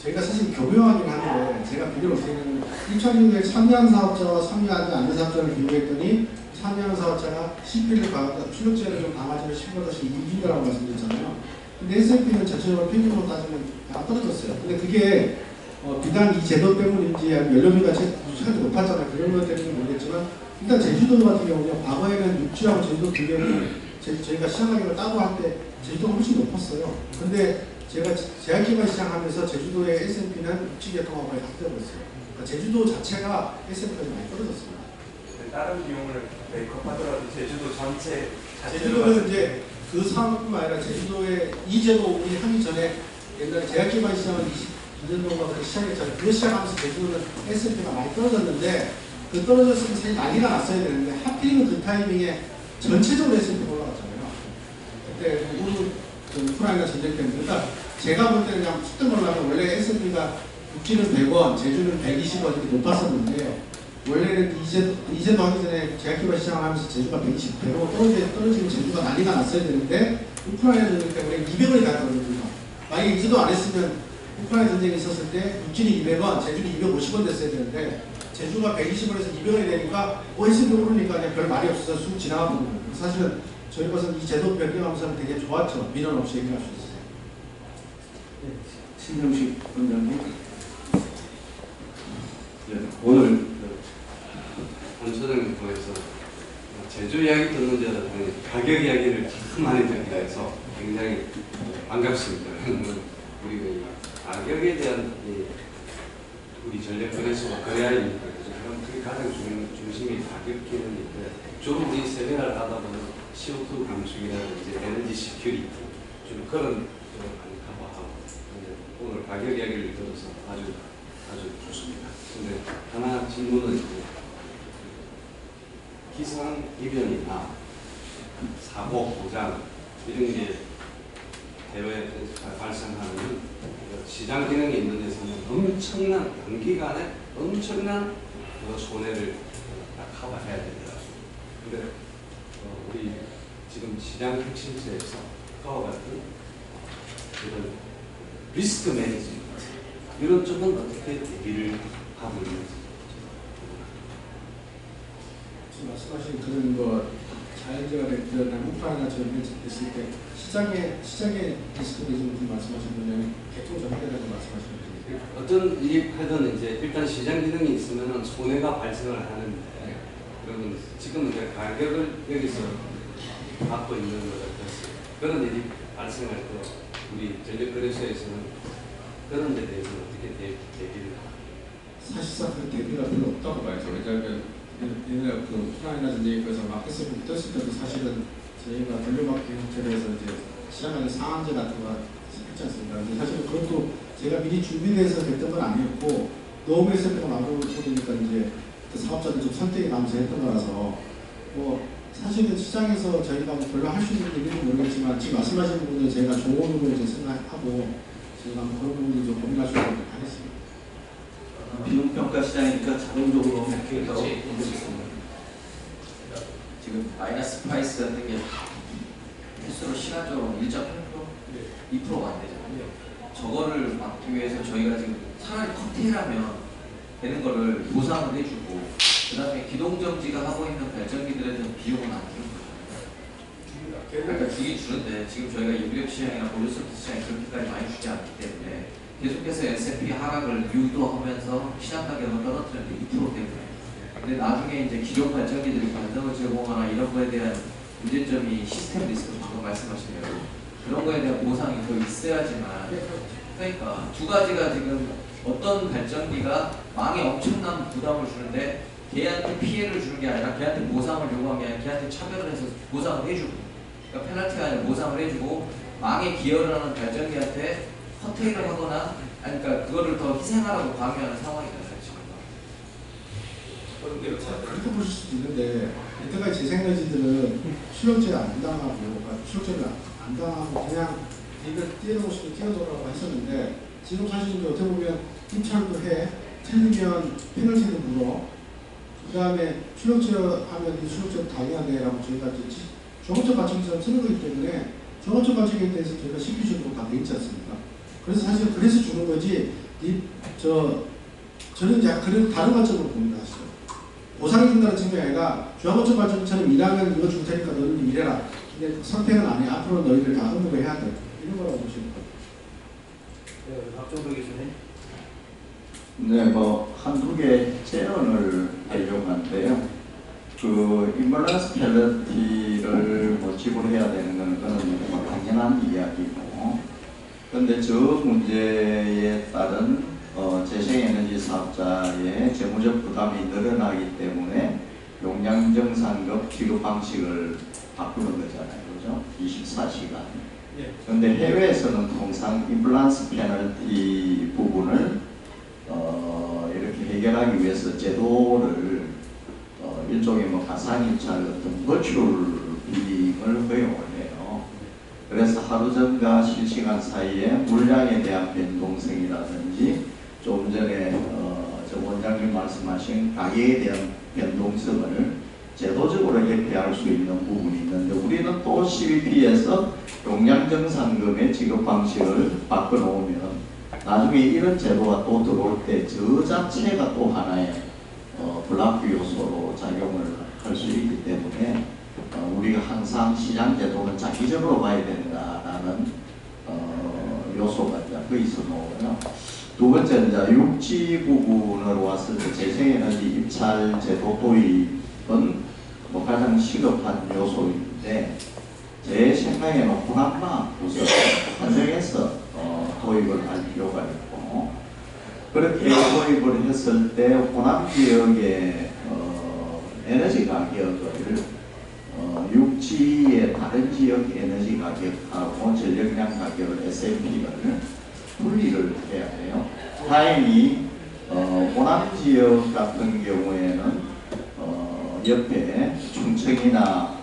저희가 사실 교묘하긴 한데 제가 비교를 드리면 2006년에 참여한 사업자와 참여하지 않는 사업자를 비교했더니 참여한 사업자가 CP를 받았다, 출력제를 좀 강화제를 10%씩 이긴다라고 말씀드렸잖아요. 근데 S&P는 전체적으로 평균으로 따지면 다 떨어졌어요. 근데 그게 비단 이 제도 때문인지 연료비가 최근 높았잖아요. 그런 것 때문인지 모르겠지만 일단 제주도 같은 경우는 과거에는 육지하고 제주도 비교는 저희가 시장 가격을 따고 할 때 제주도가 훨씬 높았어요. 근데 제가 제약기반 시장하면서 제주도의 S&P는 육지계통하고 거의 같아졌어요. 그러니까 제주도 자체가 S&P가 많이 떨어졌습니다. 다른 비용을 메이크업하더라도 제주도 전체 제주도는 이제 그 사업뿐만 아니라 제주도의 이 제도 우리 하기 전에 옛날에 제약기반 시장은 22년 정도 그렇게 시작했잖아요. 그 시작하면서 제주도는 S&P가 많이 떨어졌는데 그 떨어졌으면 사실 난리가 났어야 되는데 하필이면 그 타이밍에 전체적으로 S&P가 올라갔잖아요. 그때 우크라이나 전쟁 때문에. 그러니까 제가 볼 때는 그냥 숫대 몰라면 원래 S&P가 육지는 100원, 제주는 120원 이렇게 높았었는데 원래는 이제도 하기 전에 제약기반 시장을 하면서 제주가 120대로 떨어지면 제주가 난리가 났어야 되는데 우크라이나 전쟁 때문에 200원이 갔거든요. 만약에 이제도 안 했으면 우크라이나 전쟁이 있었을 때 육지는 200원, 제주는 250원 됐어야 되는데 제주가 120원에서 200원이 되니까 S&P 오르니까 그냥 별 말이 없어서 쑥 지나가거든요. 사실은 저희 것은 이 제도 변경하면서 되게 좋았죠. 민원 없이 얘기할 수 있어요. 신정식 원장님. 오늘 안소장님 통해서 제주 이야기 듣는 자들은 가격 이야기를 참 많이 듣게 돼서 굉장히 반갑습니다. 우리가 이 가격에 대한 우리 전략 거래소가 거래아입니까? 그럼 그게 가장 중심이 가격 기능인데 주로 우리 세미나를 하다 보면 CO2 감축이라든지 에너지 시큐리티 좀 그런 쪽을 많이 커버하고 오늘 가격 이야기를 들어서 아주 좋습니다. 근데 하나 질문은 기상 이변이나 사고 보장 이런 게 대외에 발생하는 시장 기능이 있는 데서는 엄청난 단기간에 엄청난 손해를 커버해야 됩니다. 근데 우리 지금 시장 핵심체에서 그와 같은 이런 리스크 매니지먼트 이런 쪽은 어떻게 대비를 하고 있는지. 지금 말씀하신 그런 거 자연재해가 됐든 우크라이나 전쟁이 됐을 때 시장의 리스크 매니지먼트 말씀하신 거냐면 개통 전개에 대해서 말씀하시는 거예요. 어떤 일이 하든 이제 일단 시장 기능이 있으면 손해가 발생을 하는데 그러면 지금 이제 가격을 여기서 받고 있는 것 같아서 그런 일이 발생할 때 우리 전력거래소에서는 그런 데 대해서 어떻게 대비를 사실상 그 대비가 별로 없다고 봐야죠. 왜냐하면 옛날에 그 우크라이나 전쟁에 그래서 마켓을 떴을 때도 사실은 저희가 돌려받기 형태로 해서 이제 시장하는 상한제 같은 거 했지 않습니까? 근데 사실은 그것도 제가 미리 준비돼서 됐던 건 아니었고 너무 S&P가 나오고 보니까 이제 그 사업자들 좀 선택이 나면서 했던 거라서 뭐 사실은 시장에서 저희가 뭐 별로 할 수 있는 일인지 모르겠지만 지금 말씀하신 부분은 저희가 조언으로 이제 생각하고 저희가 뭐 그런 부분을 좀 고민할 수 있도록 하겠습니다. 비용평가 시장이니까 자동적으로 이렇게 보겠습니다. 지금 마이너스 프라이스 같은 게 횟수로 시간적으로 1.8%? 2%가 안 되잖아요. 저거를 막기 위해서 저희가 지금 차라리 커트하면 되는 거를 보상을 해주고 그 다음에 기동정지가 하고 있는 발전기들에 대한 비용은 안 주는 거잖아요. 그러니까 주긴 주는데 지금 저희가 유력 시장이나 보조소프트 시장이 그렇게까지 많이 주지 않기 때문에 계속해서 S&P 하락을 유도하면서 시장 가격을 떨어뜨리는 게 2% 때문에 근데 나중에 이제 기존 발전기들이 반등을 제공하거나 이런 거에 대한 문제점이 시스템 리스크 방금 말씀하신 대로 그런 거에 대한 보상이 더 있어야지만 그러니까 두 가지가 지금 어떤 발전기가 망에 엄청난 부담을 주는데 걔한테 피해를 주는 게 아니라 걔한테 보상을 요구한 게 아니라 걔한테 차별을 해서 보상을 해주고 그러니까 페널티가 아니라 보상을 해주고 망에 기여를 하는 발전기한테 커테일을 하거나 아니 그러니까 그거를 더 희생하라고 강요하는 상황이 됐어요 지금. 그렇게 보실 수도 있는데 이때까지 재생에너지들은 수력제를 안 당하고 수력제를 안 당하고 그냥 이걸 뛰어놓고 싶으면 뛰어들어라고 했었는데 지금 사실 이제 어떻게 보면 입찰도 해 틀리면 페널티도 물어 그 다음에 수력제 하면 이 수력제 당해야돼라고 저희가 이제 종합적 가치기처럼 쓰는 거기 때문에 종합적 가치기에 대해서 저희가 CP적으로 다 돼 있지 않습니까? 그래서 사실 그래서 주는 거지 저는 이제 그런 다른 관점으로 봅니다. 사실. 보상해 준다는 측면이 아니라 중앙건축 발전처럼 일하면 이거 줄 테니까 너는 일해라. 근데 선택은 안 해. 앞으로 너희들 다 협력을 해야 돼. 이런 거라고 보시는 거예요. 박종도 교수님. 네, 뭐 한두 개 제언을 하려고 하는데요. 그 임벌런스 펠널티를 뭐 지불해야 되는 건 그거는 뭐 당연한 이야기고, 그런데 저 문제에 따른 재생에너지 사업자의 재무적 부담이 늘어나기 때문에 용량정산급 지급 방식을 바꾸는 거잖아요, 그죠? 24시간. 그런데 해외에서는 통상 임플란스 페널티 부분을 이렇게 해결하기 위해서 제도를 일종의 뭐 가상입찰 같은 버추얼 빌링을 허용을 해요. 그래서 하루 전과 실시간 사이에 물량에 대한 변동성이라든지 조금 전에 저 원장님 말씀하신 가격에 대한 변동성을 제도적으로 회피할 수 있는 부분이 있는데, 우리는 또 CBP에서 용량정산금의 지급 방식을 바꿔놓으면 나중에 이런 제도가 또 들어올 때 저 자체가 또 하나의 블락비 요소로 작용을 할 수 있기 때문에 우리가 항상 시장 제도는 장기적으로 봐야 된다라는 요소가 이제 그 있어 놓고요. 두 번째, 이제 육지 부분으로 왔을 때 재생에너지 입찰 제도 도입은 뭐 가장 시급한 요소인데, 제 생각에는 호남마 우선 한정해서 도입을 할 필요가 있고, 그렇게 도입을 했을 때 호남 지역의 에너지 가격을 육지의 다른 지역 에너지 가격하고 전력량 가격을 S&P를 분리를 해야 해요. 다행히 호남 지역 같은 경우에는 옆에 충청이나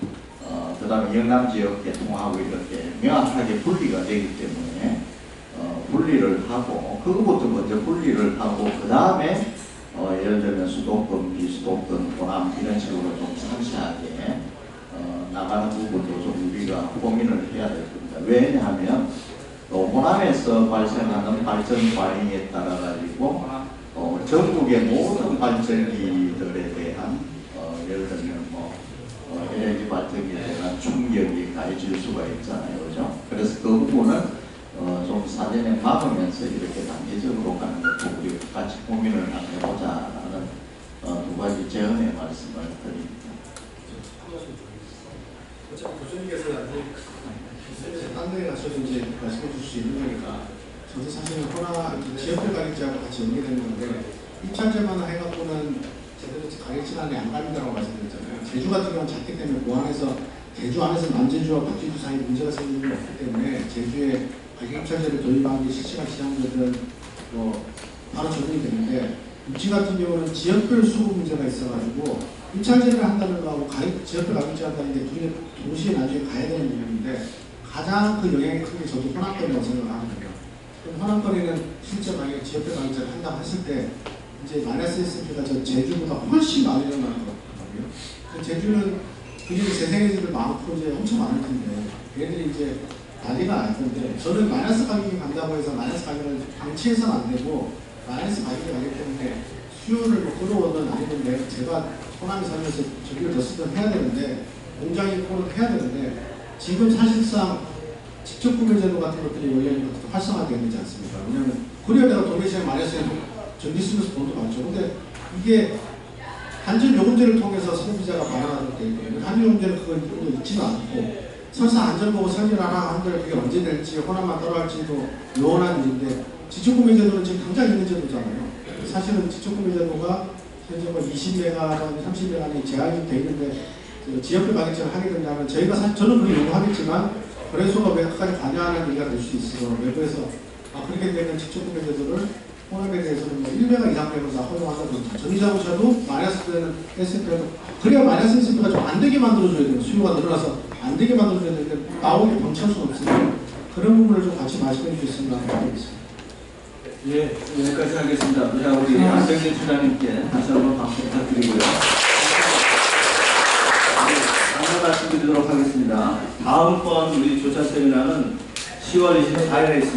그 다음에 영남 지역 계통하고 이렇게 명확하게 분리가 되기 때문에 분리를 하고, 그것부터 먼저 분리를 하고 그 다음에 예를 들면 수도권, 비수도권, 호남 이런 식으로 좀 상세하게 나가는 부분도 좀 우리가 고민을 해야 될 겁니다. 왜냐하면 호남에서 발생하는 발전 과잉에 따라 가지고 전국의 모든 발전기들에 대한 예를 들면 뭐 에너지 발전기에 대한 충격이 가해질 수가 있잖아요, 그죠? 그래서 그 부분은 좀 사전에 막으면서 이렇게 단계적으로 가는 것도 우리 같이 고민을 해보자라는 두 가지 제언의 말씀을 드립니다. 어차피 교수님께서 딴 데 가셔서 이제 말씀해 줄 수 있는 거니까, 저도 사실은 지역별 가격제하고 같이 연계되는 건데, 입찰제만 해갖고는 제대로 가격제한에 안 갑니다라고 말씀드렸잖아요. 제주 같은 경우는 작기 때문에 그 안에서 제주 안에서 남제주와 북제주 사이 문제가 생기는 게 없기 때문에 제주에 가격 입찰제를 도입하는 게 실시간 시장들은 뭐 바로 적용이 되는데, 육지 같은 경우는 지역별 수급 문제가 있어가지고 입찰제를 한다는 거하고 지역별 가격제 한다는 게 둘이 동시에 나중에 가야 되는 부분인데, 가장 그 영향이 큰 게 저도 호남권이라고 생각하거든요. 그럼 호남권에는 실제 만약에 지역별 가격제를 한다고 했을 때 이제 마이너스 S&P가 저 제주보다 훨씬 많이 일어나는 것 같거든요. 제주는 굉장히 재생에너지들 많고 이제 엄청 많을 텐데 얘들이 이제 난리가 날 건데, 저는 마이너스 가격이 간다고 해서 마이너스 가격을 방치해서는 안 되고, 마이너스 가격이 가기 때문에 수요를 뭐 끌어오는 아니는데, 제가 호남에 살면서 저기를 더 쓰든 해야 되는데, 공장이 끌어도 해야 되는데, 지금 사실상 직접 구매 제도 같은 것들이 원래 활성화되어 있지 않습니까? 왜냐하면 그래야 내가 도매시장 마이너스에 전기 쓰면서 돈도 많죠. 근데 이게 한전요금제를 통해서 소비자가 반환하도록 되어 있거든요. 한전요금제는 그거 있지는 않고, 설사 안전보고 설계를 하나 한들 그게 언제 될지, 호남만 따라갈지도 요원한 일인데, 지적구매제도는 지금 당장 있는 제도잖아요. 사실은 지적구매제도가 현재 뭐 20메가나 30메가나 제한이 되어 있는데, 지역별 가격제를 하게 된다면 저는 그걸 요구하겠지만 거래소가 외국까지 관여하는 얘기가 될 수 있어서 외부에서 그렇게 되면 지적구매제도를 호남에 대해서는 뭐 1메가 이상 되면 다 허용한다든지, 전기자동차도 마이너스 되는 S&P라도 그래야 마이너스 S&P가 좀 안 되게 만들어줘야 돼요. 수요가 늘어나서 안 되게 만들어줘야 되는데 나오게 방치할 수는 없으니까 그런 부분을 좀 같이 말씀해 주셨으면 하겠습니다. 예, 여기까지 하겠습니다. 자, 우리 안정진 주장님께 다시 한번 박수 부탁드리고요. 다음 말씀드리도록 하겠습니다. 다음번 우리 조차 세미나는 10월 24일에 있습니다.